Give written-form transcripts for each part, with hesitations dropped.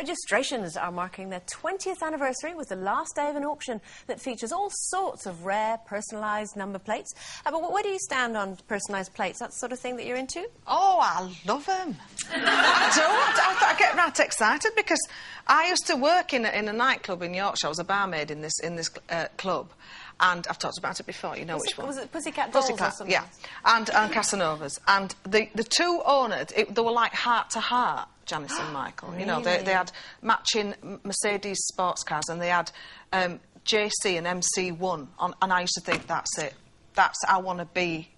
registrations are marking their 20th anniversary with the last day of an auction that features all sorts of rare, personalised number plates. But where do you stand on personalised plates? That sort of thing that you're into? Oh, I love them. I get right excited because I used to work in a nightclub in Yorkshire. I was a barmaid in this club. And I've talked about it before, you know which one. Was it Pussycat Dolls or something? Yeah, and Casanovas. And the two owners, they were like heart to heart, Janice and Michael. Really? You know, they had matching Mercedes sports cars, and they had JC and MC1 on, and I used to think, that's it. I want to be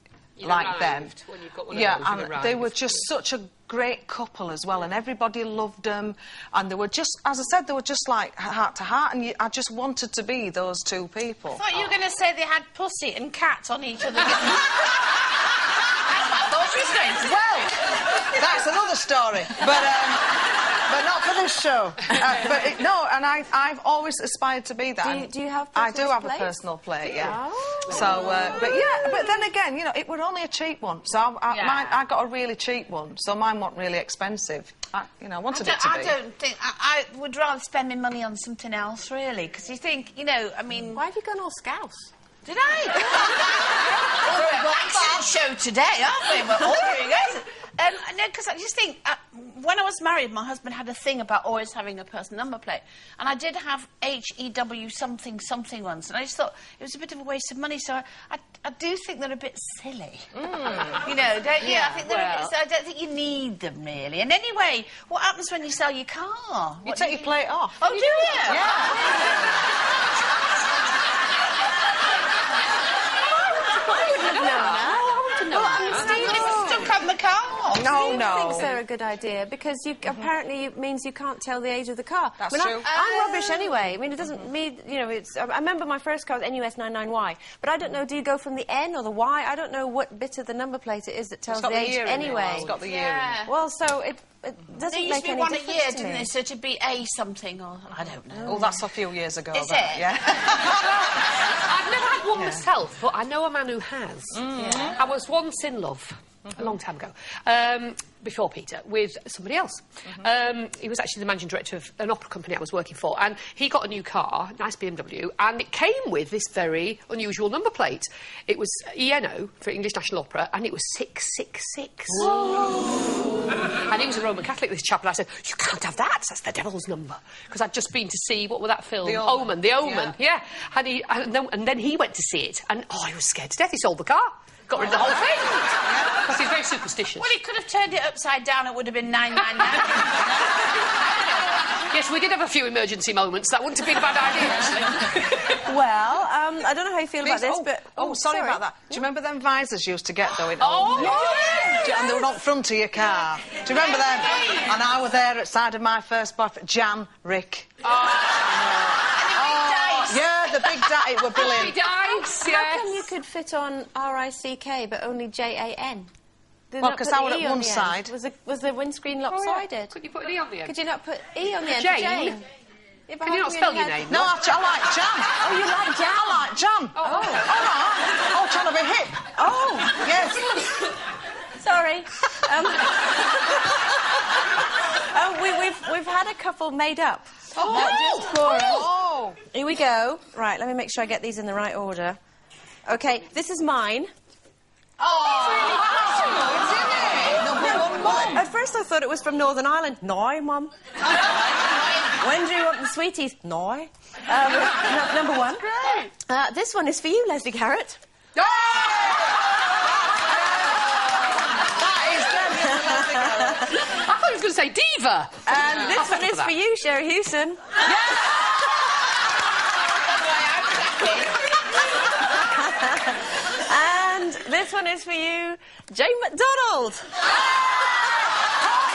like them. When you've got one yeah, of those, and they were just such a great couple as well, and everybody loved them, and they were just, as I said, they were just like heart to heart, and I just wanted to be those two people. I thought you were going to say they had pussy and cats on each other. Well, that's another story, but not for this show. No, and I've always aspired to be that. Do you have? I do have plates? a personal plate, yeah. Oh. So, but then again, you know, it was only a cheap one, so I got a really cheap one, so mine wasn't really expensive. I wanted it to be. I don't think I would rather spend my money on something else, really, because you think, you know, I mean, Why have you gone all Scouse? Did I? We're an accent show today, aren't we? We're ordering it. No, because I just think, when I was married, my husband had a thing about always having a personal number plate. And I did have HEW something something once, and I just thought it was a bit of a waste of money, so I do think they're a bit silly. You know, don't you? I think they're a bit, so I don't think you need them, really. And anyway, what happens when you sell your car? You take your plate off. Oh, do you? Yeah. No. Steve thinks they're a good idea because apparently it means you can't tell the age of the car. That's true. I'm rubbish anyway. I mean, it doesn't mean, you know, it's... I remember my first car was NUS99Y, but I don't know, do you go from the N or the Y? I don't know what bit of the number plate it is that tells the age anyway. It's got the year in it. Well, so it doesn't make any difference to me. There used to be one a year, didn't there? So to be A something or... I don't know. Oh, that's a few years ago. Is it? Yeah. I've never had one myself, but I know a man who has. Yeah. I was once in love, a long time ago, before Peter, with somebody else. He was actually the managing director of an opera company I was working for, and he got a new car, nice BMW, and it came with this very unusual number plate. It was ENO for English National Opera, and it was 666. And he was a Roman Catholic, this chap, and I said, you can't have that, that's the devil's number. Because I'd just been to see, what was that film? The Omen. Yeah. And then he went to see it, and, he was scared to death. He sold the car. Got rid of the whole thing. Because he's very superstitious. Well, he could have turned it upside down, it would have been 999. Yes, we did have a few emergency moments. That wouldn't have been a bad idea, actually. Well, I don't know how you feel about this, but... sorry about that. Do you remember them visors you used to get, though, in yeah. And they were on front of your car. Do you remember them? And I was there at side of my first boyfriend, Jan, Rick. Yeah, the big dice. It were brilliant. Big dice, yes. How come you could fit on R-I-C-K but only J-A-N? Well, because I was at one side. Was the windscreen lopsided? Could you put an E on the end? Could you not put E on the end? Jane? Can you not spell your name? No, I like jam. Oh, you like jam? I like jam. Oh. All right. Oh, trying to be hip. Oh, yes. Sorry. We've had a couple made up. Just for us. Here we go. Right, let me make sure I get these in the right order. OK, this is mine. At first I thought it was from Northern Ireland. No, Mum. When do you want the sweeties? No. Number one. Great. This one is for you, Lesley Garrett. I thought he was going to say diva. And this one is for you, Sherrie Hewson. And this one is for you, Jane McDonald.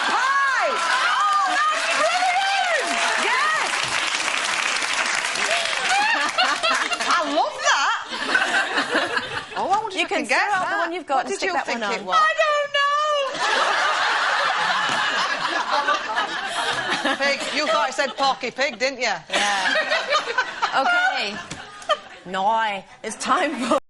Hi! Oh, that's brilliant! Yes! I love that! I wonder if you can get throw out the one you've got and stick that one on. It was? I don't know! Pig. You thought it said Porky Pig, didn't you? Yeah. OK. No, it's time for...